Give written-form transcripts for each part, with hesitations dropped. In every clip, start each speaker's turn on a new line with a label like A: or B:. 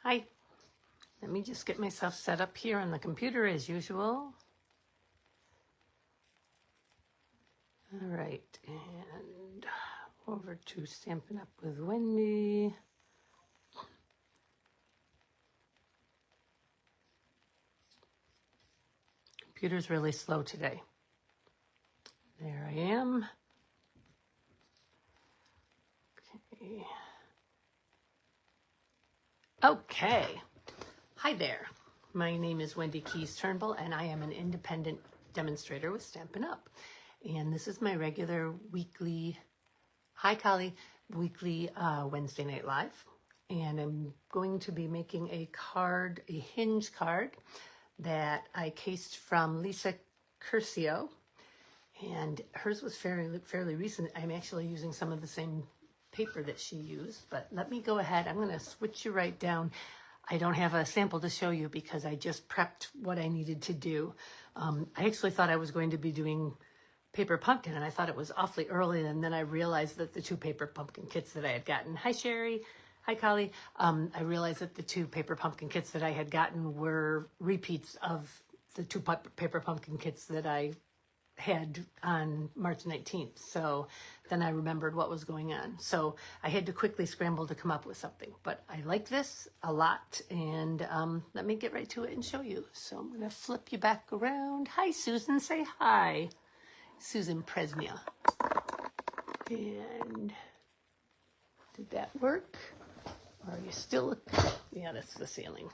A: Hi. Let me just get myself set up here on the computer as usual. All right, and over to Stampin' Up with Wendy. Computer's really slow today. There I am. Okay. Okay. Hi there. My name is Wendy Keys Turnbull, and I am an independent demonstrator with Stampin' Up. And this is my regular weekly, hi Collie, weekly Wednesday Night Live. And I'm going to be making a card, a hinge card that I cased from Lisa Curcio. And hers was fairly recent. I'm actually using some of the same paper that she used, but let me go ahead. I'm going to switch you right down. I don't have a sample to show you because I just prepped what I needed to do. I actually thought I was going to be doing paper pumpkin, and I thought it was awfully early, and then I realized that the two paper pumpkin kits that I had gotten, hi Sherry, hi Collie, I realized that the two paper pumpkin kits that I had gotten were repeats of the two paper pumpkin kits that I had on March 19th. So then I remembered what was going on. So I had to quickly scramble to come up with something. But I like this a lot. And let me get right to it and show you. So I'm going to flip you back around. Hi, Susan. Say hi. Susan Presnia. And did that work? Or are you still... Yeah, that's the ceiling.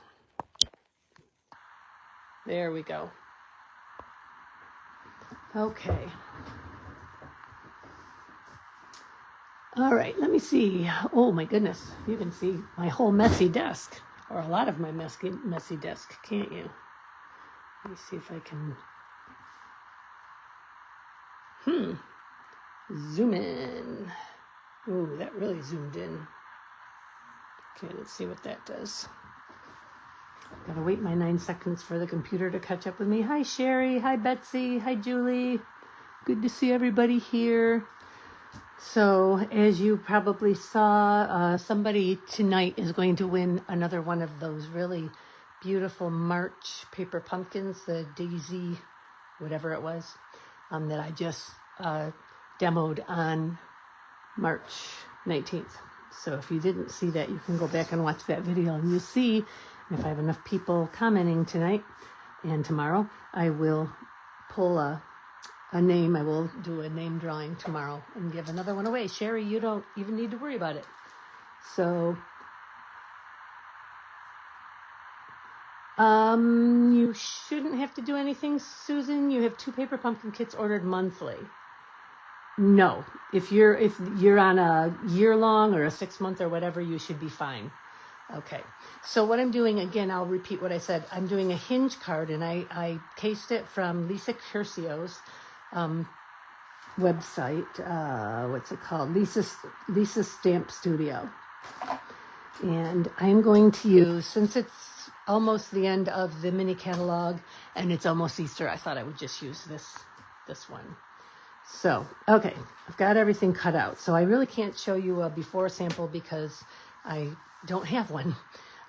A: There we go. Okay. All right, let me see. Oh my goodness, you can see my whole messy desk, or a lot of my messy desk, can't you? Let me see if I can, zoom in. Ooh, that really zoomed in. Okay, let's see what that does. Gotta wait my 9 seconds for the computer to catch up with me. Hi, Sherry. Hi, Betsy. Hi, Julie. Good to see everybody here. So, as you probably saw, somebody tonight is going to win another one of those really beautiful March paper pumpkins, the Daisy, whatever it was, that I just demoed on March 19th. So if you didn't see that, you can go back and watch that video, and you'll see if I have enough people commenting tonight and tomorrow, I will pull a name. I will do a name drawing tomorrow and give another one away. Sherry, you don't even need to worry about it. So, you shouldn't have to do anything, Susan. You have 2 paper pumpkin kits ordered monthly. No, if you're on a year-long or a 6-month or whatever, you should be fine. Okay, so what I'm doing, again, I'll repeat what I said. I'm doing a hinge card, and I cased it from Lisa Curcio's website. What's it called? Lisa's Stamp Studio. And I'm going to use, since it's almost the end of the mini catalog and it's almost Easter, I thought I would just use this one. So, okay, I've got everything cut out. So I really can't show you a before sample because I don't have one.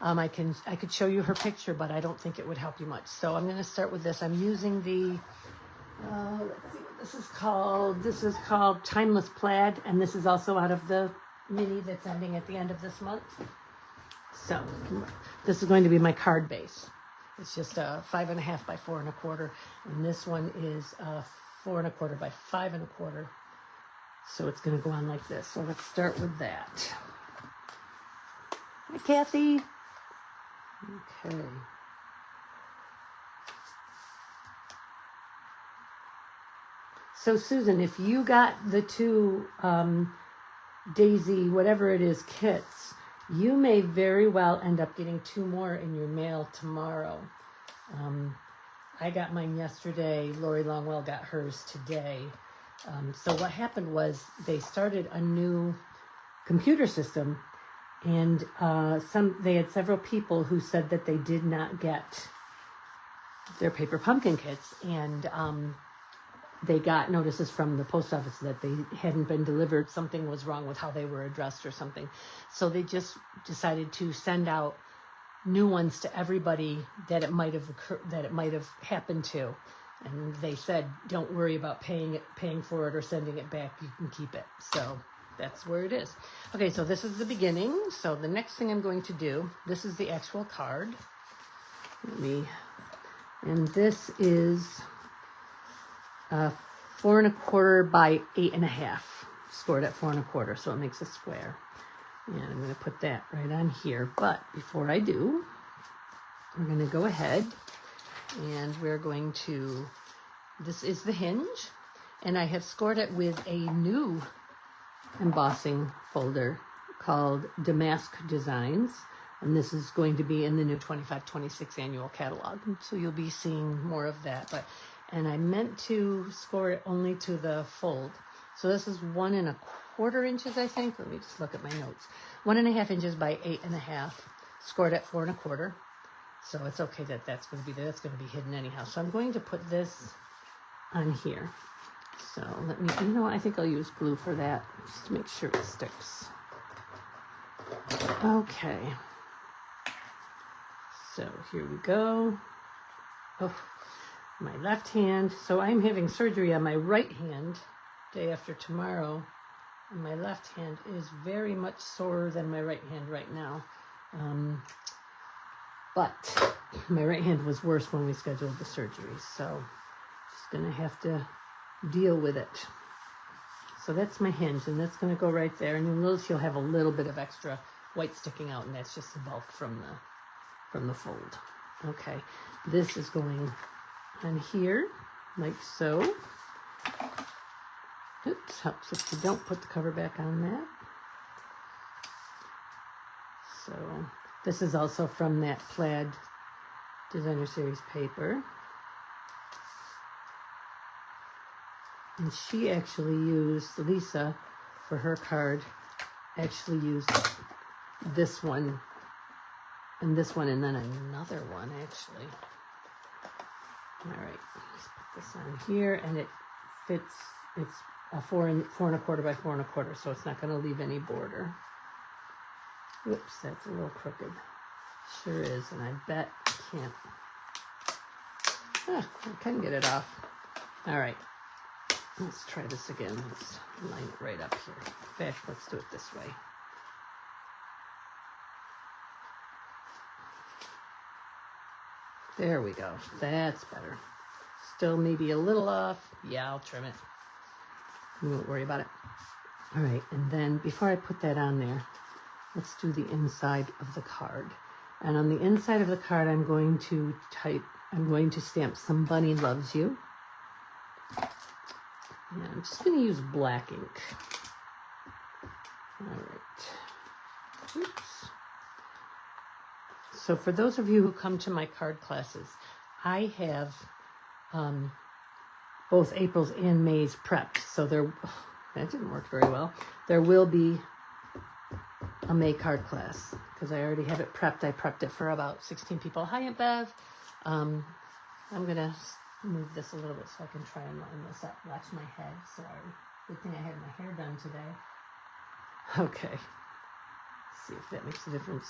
A: I could show you her picture, but I don't think it would help you much. So I'm going to start with this. I'm using the, let's see what this is called. This is called Timeless Plaid, and this is also out of the mini that's ending at the end of this month. So this is going to be my card base. It's just a 5.5 by 4 1/4, and this one is 4 1/4 by 5 1/4. So it's going to go on like this. So let's start with that. Hi, Kathy. Okay. So, Susan, if you got the 2 Daisy, whatever it is, kits, you may very well end up getting 2 more in your mail tomorrow. I got mine yesterday. Lori Longwell got hers today. So what happened was they started a new computer system, and they had several people who said that they did not get their paper pumpkin kits, and they got notices from the post office that they hadn't been delivered. Something was wrong with how they were addressed or something. So they just decided to send out new ones to everybody that it might have happened to. And they said, don't worry about paying for it or sending it back. You can keep it. So that's where it is. Okay, so this is the beginning. So the next thing I'm going to do, this is the actual card. And this is 4 1/4 by 8 1/2, scored at 4 1/4, so it makes a square. And I'm going to put that right on here. But before I do, we're going to go ahead and we're going to, this is the hinge, and I have scored it with a new embossing folder called Damask Designs. And this is going to be in the new 25-26 annual catalog. So you'll be seeing more of that. And I meant to score it only to the fold. So this is 1 1/4 inches, I think. Let me just look at my notes. 1 1/2 inches by 8 1/2, scored at 4 1/4. So it's okay that that's going to be there. That's going to be hidden anyhow. So I'm going to put this on here. So let me, you know what, I think I'll use glue for that, just to make sure it sticks. Okay. So here we go. Oh, my left hand. So I'm having surgery on my right hand day after tomorrow. And my left hand is very much sorer than my right hand right now. But my right hand was worse when we scheduled the surgery. So just going to have to deal with it. So that's my hinge, and that's going to go right there. And you'll notice you'll have a little bit of extra white sticking out, and that's just the bulk from the fold. Okay, this is going on here, like so. Oops, helps if you don't put the cover back on that. So this is also from that plaid designer series paper. And she actually used, Lisa, for her card, actually used this one, and this one, and then another one, actually. All right, let's put this on here, and it fits, it's a 4 1/4 by 4 1/4, so it's not going to leave any border. Whoops, that's a little crooked. Sure is, and I bet I can't. I can get it off. All right. Let's try this again. Let's line it right up here. In fact, let's do it this way. There we go. That's better. Still maybe a little off. Yeah, I'll trim it. You won't worry about it. All right, and then before I put that on there, let's do the inside of the card. And on the inside of the card, I'm going to stamp "Somebody Loves You." And I'm just going to use black ink. All right. Oops. So for those of you who come to my card classes, I have both April's and May's prepped. So that didn't work very well. There will be a May card class because I already have it prepped. I prepped it for about 16 people. Hi, Aunt Bev. I'm going to move this a little bit so I can try and line this up. Watch my head. Sorry. Good thing I had my hair done today. Okay. See if that makes a difference.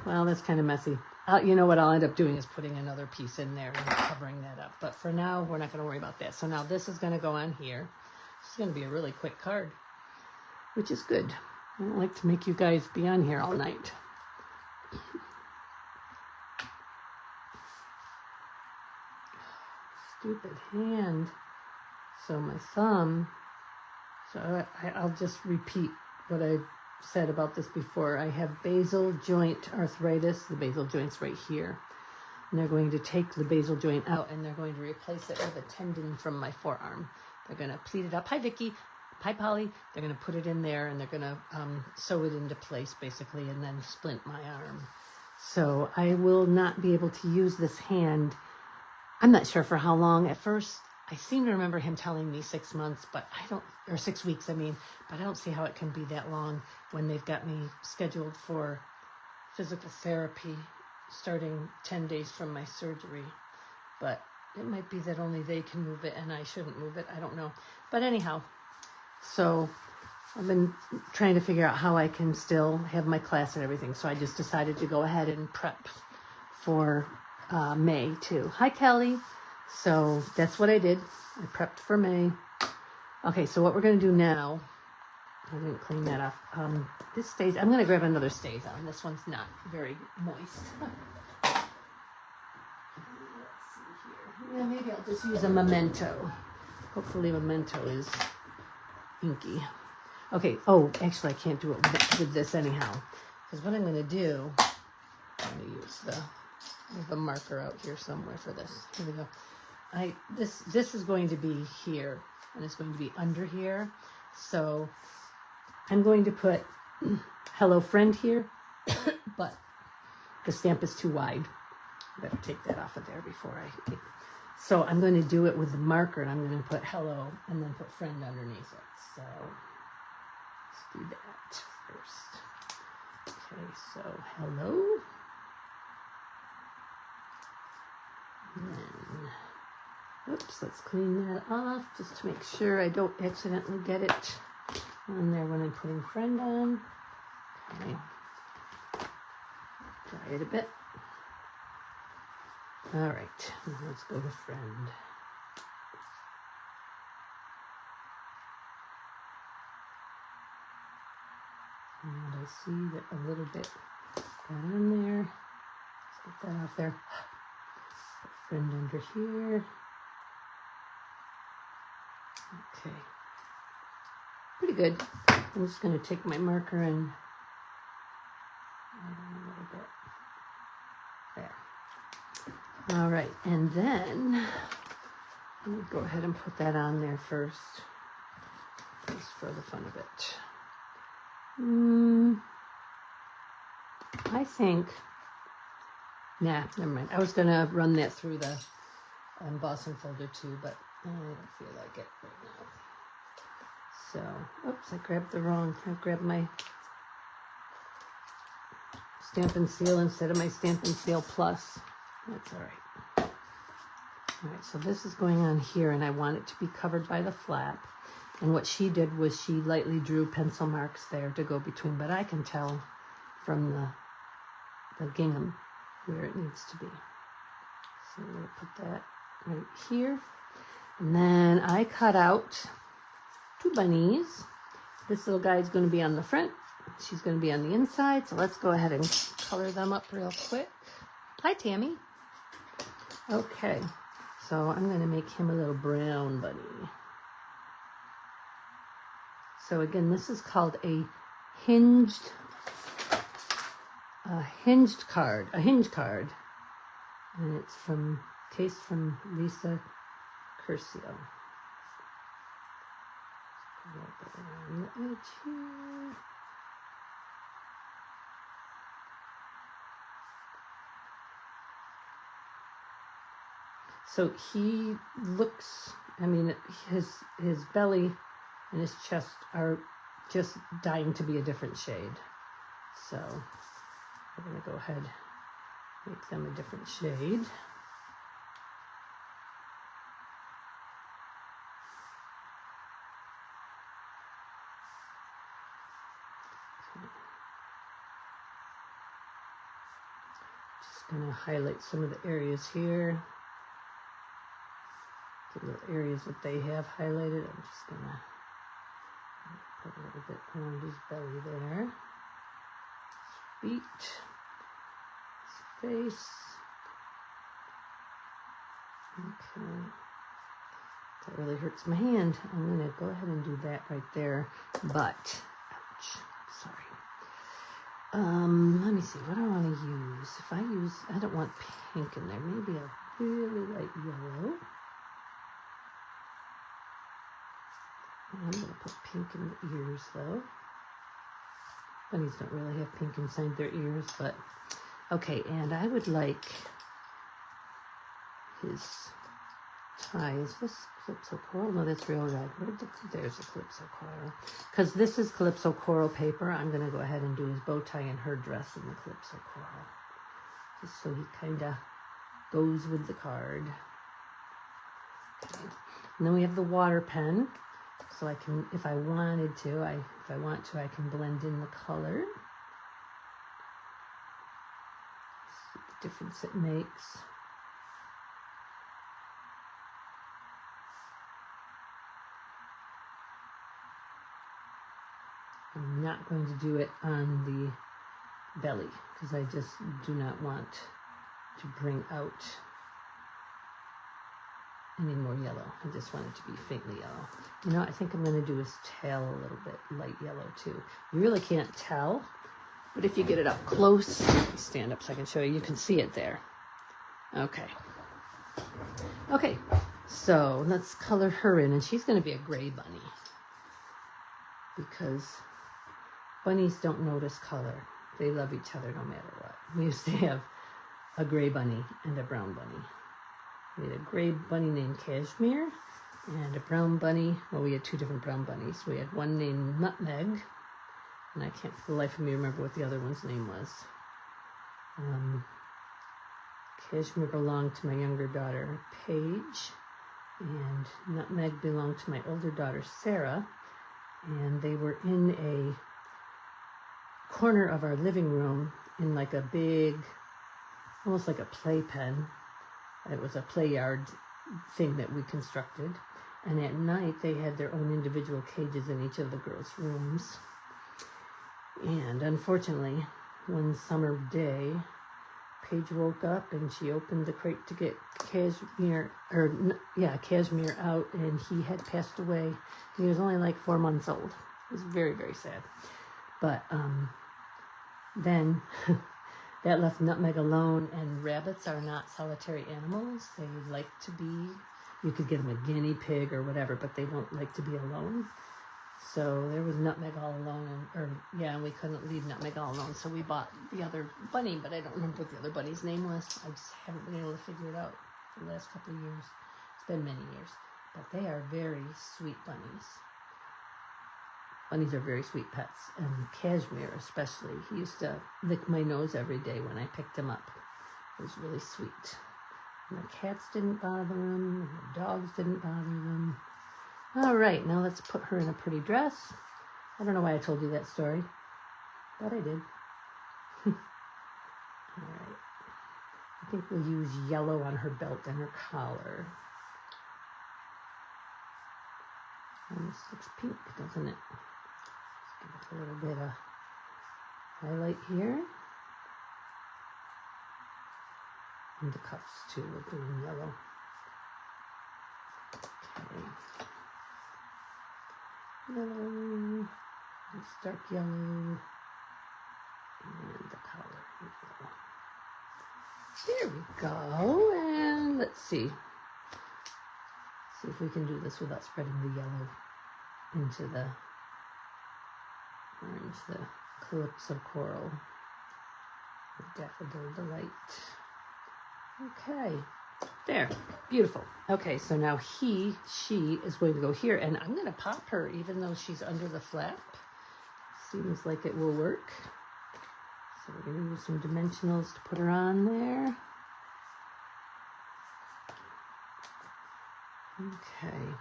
A: Well, that's kind of messy. You know what I'll end up doing is putting another piece in there and covering that up. But for now, we're not going to worry about that. So now this is going to go on here. This is going to be a really quick card, which is good. I don't like to make you guys be on here all night. Stupid hand. So my thumb. So I'll just repeat what I've said about this before. I have basal joint arthritis. The basal joint's right here. And they're going to take the basal joint out and they're going to replace it with a tendon from my forearm. They're going to pleat it up. Hi, Vicki. Hi, Polly. They're going to put it in there and they're going to sew it into place, basically, and then splint my arm. So I will not be able to use this hand. I'm not sure for how long. At first, I seem to remember him telling me 6 months, or 6 weeks, but I don't see how it can be that long when they've got me scheduled for physical therapy starting 10 days from my surgery. But it might be that only they can move it and I shouldn't move it. I don't know. But anyhow, so I've been trying to figure out how I can still have my class and everything. So I just decided to go ahead and prep for May too. Hi, Kelly. So that's what I did. I prepped for May. Okay, so what we're going to do now, I didn't clean that off. This stays, I'm going to grab another stays on. This one's not very moist. Let's see here. Yeah, maybe I'll just use a Memento. Hopefully Memento is inky. Okay, oh, actually I can't do it with this anyhow. Because what I'm going to do, I'm going to use the marker out here somewhere for this. Here we go. This is going to be here, and it's going to be under here. So I'm going to put hello friend here, but the stamp is too wide. I better take that off of there before I... So I'm going to do it with the marker, and I'm going to put hello and then put friend underneath it. So let's do that first. Okay, so hello. And then, oops, let's clean that off just to make sure I don't accidentally get it on there when I'm putting friend on. Okay. Dry it a bit. All right, now let's go to friend. And I see that a little bit got on there. Let's get that off there. Put friend under here. Okay. Pretty good. I'm just going to take my marker and add on a little bit. There. All right, and then let me go ahead and put that on there first, just for the fun of it. I think, nah, never mind. I was going to run that through the embossing folder too, but I don't feel like it right now. So, oops, I grabbed my Stamp and Seal instead of my Stamp and Seal Plus. That's all right. All right, so this is going on here, and I want it to be covered by the flap. And what she did was she lightly drew pencil marks there to go between, but I can tell from the gingham where it needs to be. So I'm going to put that right here. And then I cut out 2 bunnies. This little guy is going to be on the front. She's going to be on the inside. So let's go ahead and color them up real quick. Hi, Tammy. Okay, so I'm going to make him a little brown bunny. So again, this is called a hinge card, and it's from Lisa Curcio. Around the edge here. So he looks, I mean, his belly and his chest are just dying to be a different shade. So we're going to go ahead and make them a different shade. Just going to highlight some of the areas here. The little areas that they have highlighted. I'm just going to put a little bit around his belly there. His feet. His face. Okay. That really hurts my hand. I'm going to go ahead and do that right there. But, ouch, sorry. Let me see, what do I want to use? I don't want pink in there. Maybe a really light yellow. I'm going to put pink in the ears, though. Bunnies don't really have pink inside their ears, but... Okay, and I would like his tie. Is this Calypso Coral? No, that's Real Red. There's the Calypso Coral. Because this is Calypso Coral paper, I'm going to go ahead and do his bow tie and her dress in the Calypso Coral. Just so he kind of goes with the card. Okay. And then we have the water pen. So I can, if I wanted to, I can blend in the color. See the difference it makes. I'm not going to do it on the belly because I just do not want to bring out any more yellow. I just want it to be faintly yellow. You know, I think I'm going to do his tail a little bit light yellow too. You really can't tell, but if you get it up close, stand up so I can show you, you can see it there. Okay. Okay, so let's color her in, and she's going to be a gray bunny because bunnies don't notice color. They love each other no matter what. We used to have a gray bunny and a brown bunny. We had a gray bunny named Cashmere and a brown bunny. Well, we had two different brown bunnies. We had one named Nutmeg, and I can't for the life of me remember what the other one's name was. Cashmere belonged to my younger daughter, Paige, and Nutmeg belonged to my older daughter, Sarah, and they were in a corner of our living room in like a big, almost like a playpen. It was a play yard thing that we constructed, and at night they had their own individual cages in each of the girls' rooms. And unfortunately, one summer day, Paige woke up and she opened the crate to get Cashmere out, and he had passed away. He was only like 4 months old. It was very, very sad. But then that left Nutmeg alone, and rabbits are not solitary animals. They like to be, you could get them a guinea pig or whatever, but they don't like to be alone. So there was Nutmeg all alone, and we couldn't leave Nutmeg all alone, so we bought the other bunny, but I don't remember what the other bunny's name was. I just haven't been able to figure it out for the last couple of years. It's been many years, but they are very sweet bunnies. Bunnies are very sweet pets, and Cashmere especially. He used to lick my nose every day when I picked him up. It was really sweet. And the cats didn't bother him, and the dogs didn't bother them. All right, now let's put her in a pretty dress. I don't know why I told you that story, but I did. All right. I think we'll use yellow on her belt and her collar. And this looks pink, doesn't it? Let's give it a little bit of highlight here. And the cuffs too, we're doing yellow. Okay. Yellow, this dark yellow, and the collar. There we go, and let's see if we can do this without spreading the yellow into the orange, the calypso coral, the daffodil delight. Okay. There, beautiful. Okay, so now she is going to go here, and I'm going to pop her even though she's under the flap. Seems like it will work. So we're going to use some dimensionals to put her on there. Okay.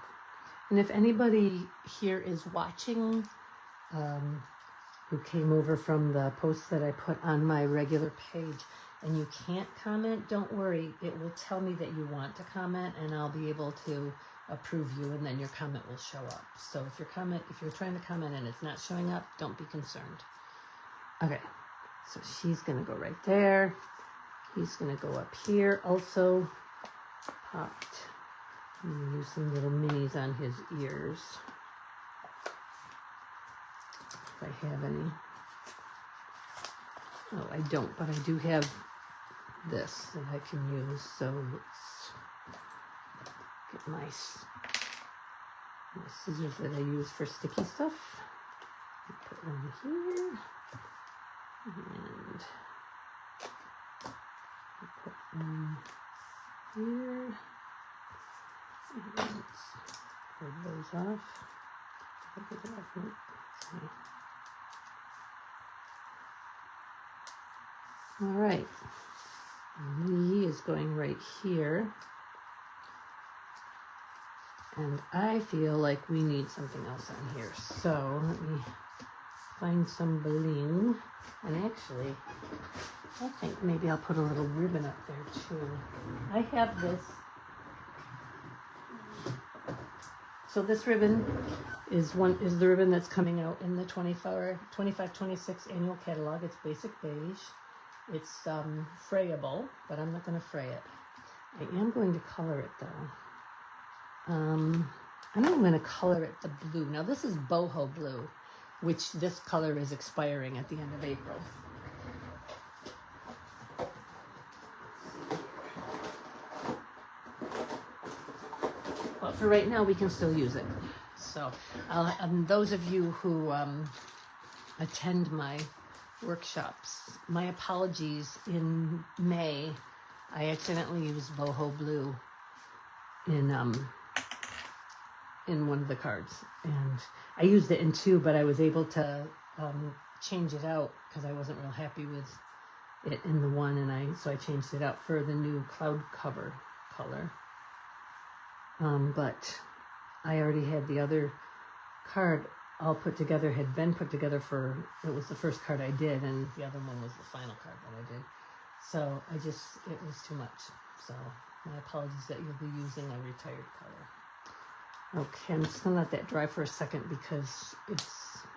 A: And if anybody here is watching, who came over from the post that I put on my regular page, and you can't comment, don't worry. It will tell me that you want to comment, and I'll be able to approve you, and then your comment will show up. So if you're trying to comment and it's not showing up, don't be concerned. Okay, so she's gonna go right there. He's gonna go up here, also popped. I'm gonna use some little minis on his ears, if I have any. Oh, I don't, but I do have this that I can use. So let's get my scissors that I use for sticky stuff. Put one here, and put one here. And let's pull those off. All right, and he is going right here, and I feel like we need something else on here, so let me find some bling. And actually, I think maybe I'll put a little ribbon up there too. I have this. So this ribbon is the ribbon that's coming out in the 25-26 annual catalog. It's basic beige. It's frayable, but I'm not going to fray it. I am going to color it though. I think I'm going to color it the blue. Now this is boho blue, which this color is expiring at the end of April. But for right now, we can still use it. So those of you who attend my workshops, my apologies. In May, I accidentally used boho blue in one of the cards, and I used it in two, but I was able to change it out because I wasn't real happy with it in the one, and so I changed it out for the new cloud cover color. But I already had the other card all put together, had been put together it was the first card I did, and the other one was the final card that I did. So it was too much. So my apologies that you'll be using a retired color. Okay, I'm just gonna let that dry for a second because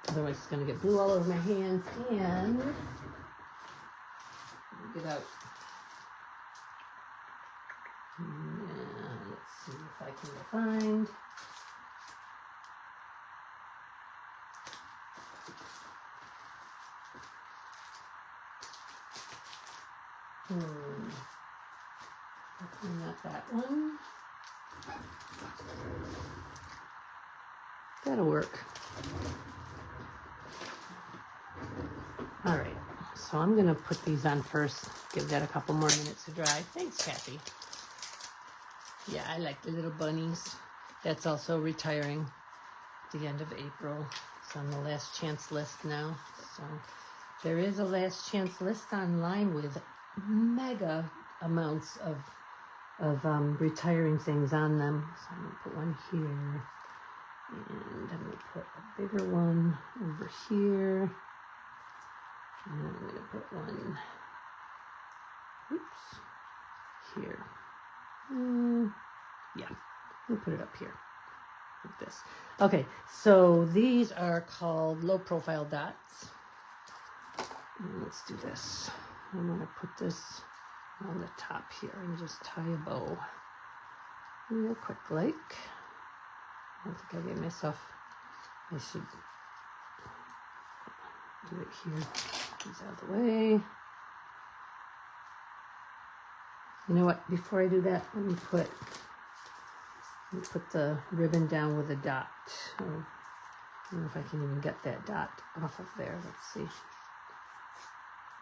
A: otherwise it's gonna get blue all over my hands. And get out. Let's see if I can find. Not that one. That'll work. All right, so I'm gonna put these on first. Give that a couple more minutes to dry. Thanks, Kathy. Yeah, I like the little bunnies. That's also retiring at the end of April. It's on the last chance list now. So there is a last chance list online with mega amounts of retiring things on them. So I'm going to put one here, and I'm going to put a bigger one over here, and I'm going to put one, here. Yeah, let me put it up here, like this. Okay, so these are called low profile dots. And let's do this. I'm going to put this on the top here and just tie a bow real quick like. I don't think I gave myself, I should do it here. These out of the way. You know what, before I do that, let me put the ribbon down with a dot. I don't know if I can even get that dot off of there. Let's see. It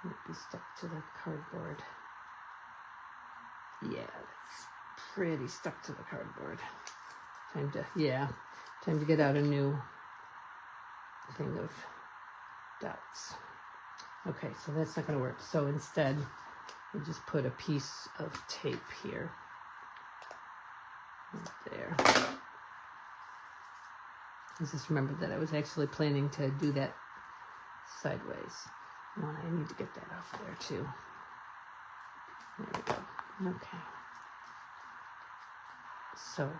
A: might be stuck to the cardboard. Yeah, that's pretty stuck to the cardboard. Time to get out a new thing of dots. Okay, so that's not going to work. So instead, we'll just put a piece of tape here. Right there. I just remembered that I was actually planning to do that sideways. Well, I need to get that off there too. There we go. Okay. So,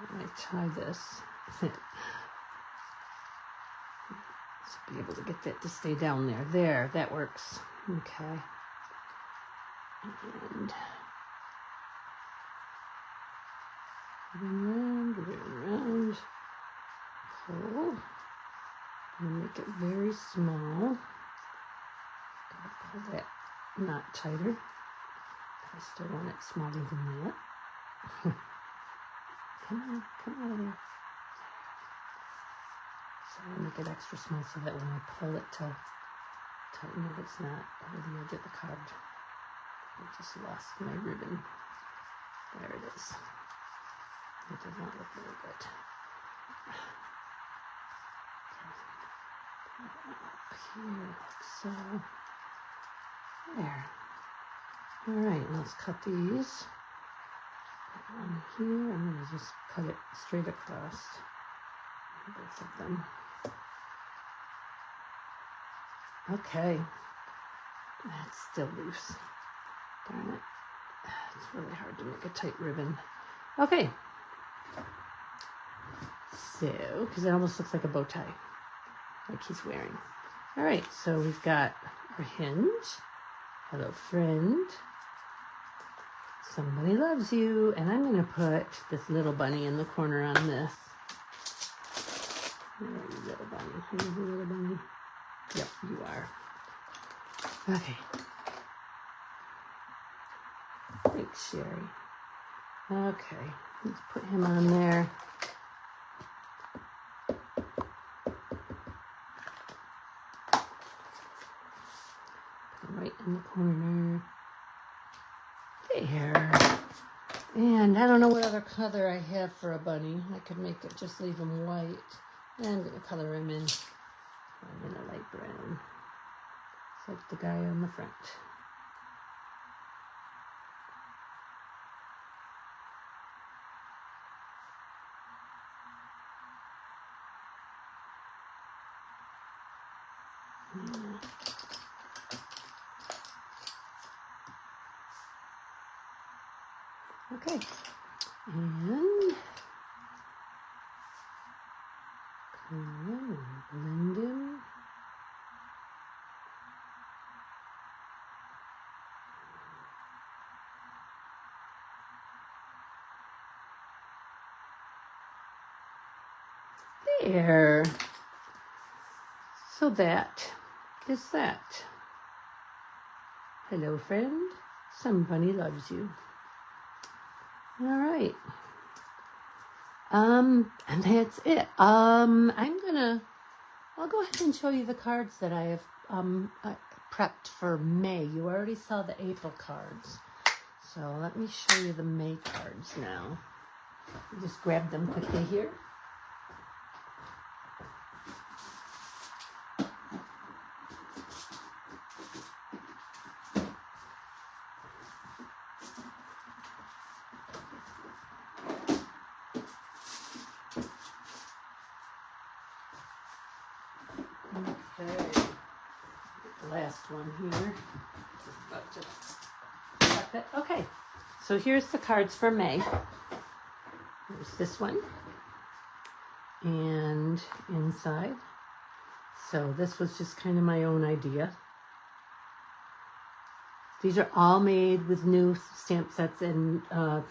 A: when I tie this, be able to get that to stay down there. There, that works. Okay. And round. Pull. And make it very small. Gotta pull that knot tighter. I still want it smaller than that. Come out of there. So I make it extra small so that when I pull it to tighten it, it's not over the edge of the card. I just lost my ribbon. There it is. It does not look very good. Up here, like so. There. Alright, let's cut these. Put one here. I'm going to just cut it straight across. Both of them. Okay. That's still loose. Darn it. It's really hard to make a tight ribbon. Okay. So, because it almost looks like a bow tie, like he's wearing. All right, so we've got our hinge. Hello, friend. Somebody loves you. And I'm going to put this little bunny in the corner on this. Where are you, little bunny? Are you the little bunny? Yep, you are. Okay. Thanks, Sherry. Okay, let's put him on there. Put him right in the corner. There. And I don't know what other color I have for a bunny. I could make it, just leave him white. And I'm going to color him in. I'm in a light brown. It's like the guy on the front. Okay, and come in and blend in. There. So that is that. Hello, friend. Somebody loves you. All right. And that's it. I'll go ahead and show you the cards that I have prepped for May. You already saw the April cards. So let me show you the May cards now. Just grab them quickly here. Okay, the last one here. About to cut it. Okay, so here's the cards for May. There's this one, and inside. So this was just kind of my own idea. These are all made with new stamp sets and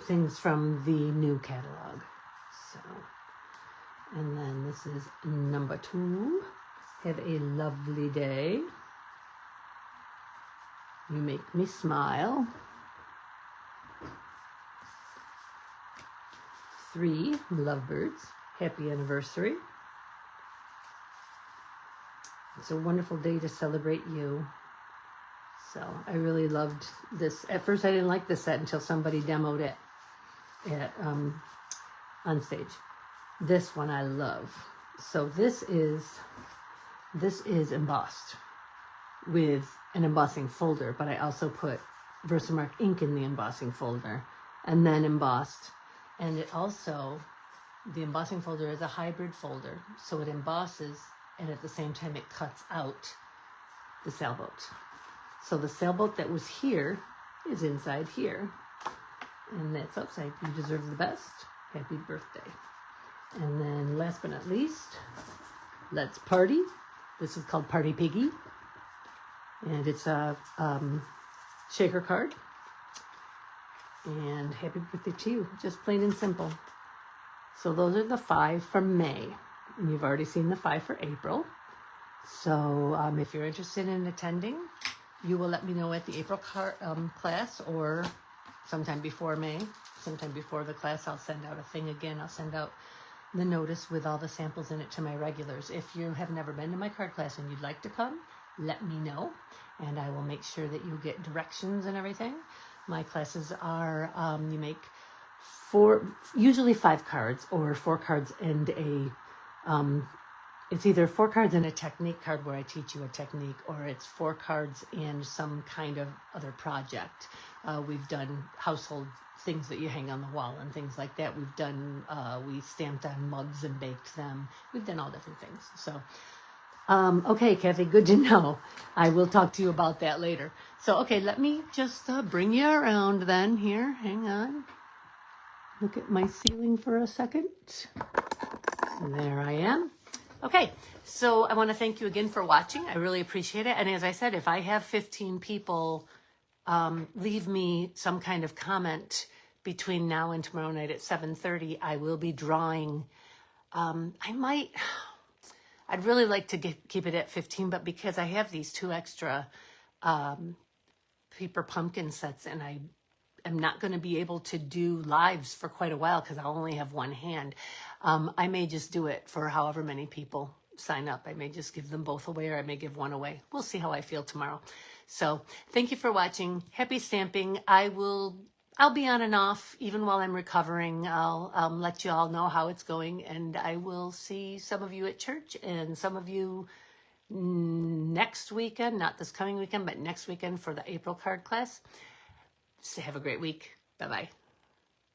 A: things from the new catalog. So, and then this is number 2. Have a lovely day. You make me smile. 3, lovebirds. Happy anniversary. It's a wonderful day to celebrate you. So I really loved this. At first I didn't like this set until somebody demoed it at on stage. This one I love. So this is embossed with an embossing folder, but I also put Versamark ink in the embossing folder and then embossed. And it also, the embossing folder is a hybrid folder, so it embosses and at the same time it cuts out the sailboat. So the sailboat that was here is inside here, and that's outside. You deserve the best. Happy birthday. And then last but not least, let's party. This is called Party Piggy, and it's a shaker card. And happy birthday to you, just plain and simple. So those are the 5 from May, and you've already seen the 5 for April. So if you're interested in attending, you will let me know at the April class, or sometime before May, sometime before the class. I'll send out a thing again. I'll send out the notice with all the samples in it to my regulars. If you have never been to my card class and you'd like to come, let me know, and I will make sure that you get directions and everything. My classes are, you make usually 5 cards, or 4 cards and it's either 4 cards and a technique card where I teach you a technique, or it's 4 cards and some kind of other project. We've done household things that you hang on the wall and things like that. We've done, we stamped on mugs and baked them. We've done all different things. So, okay, Kathy, good to know. I will talk to you about that later. So, okay, let me just bring you around then here. Hang on. Look at my ceiling for a second. There I am. Okay, so I want to thank you again for watching. I really appreciate it. And as I said, if I have 15 people leave me some kind of comment between now and tomorrow night at 7:30, I will be drawing. I'd really like to keep it at 15, but because I have these 2 extra paper pumpkin sets and I am not going to be able to do lives for quite a while because I'll only have one hand, I may just do it for however many people sign up. I may just give them both away, or I may give one away. We'll see how I feel tomorrow. So thank you for watching. Happy stamping. I'll be on and off even while I'm recovering. I'll let you all know how it's going, and I will see some of you at church and some of you next weekend, not this coming weekend, but next weekend for the April card class. So have a great week. Bye-bye.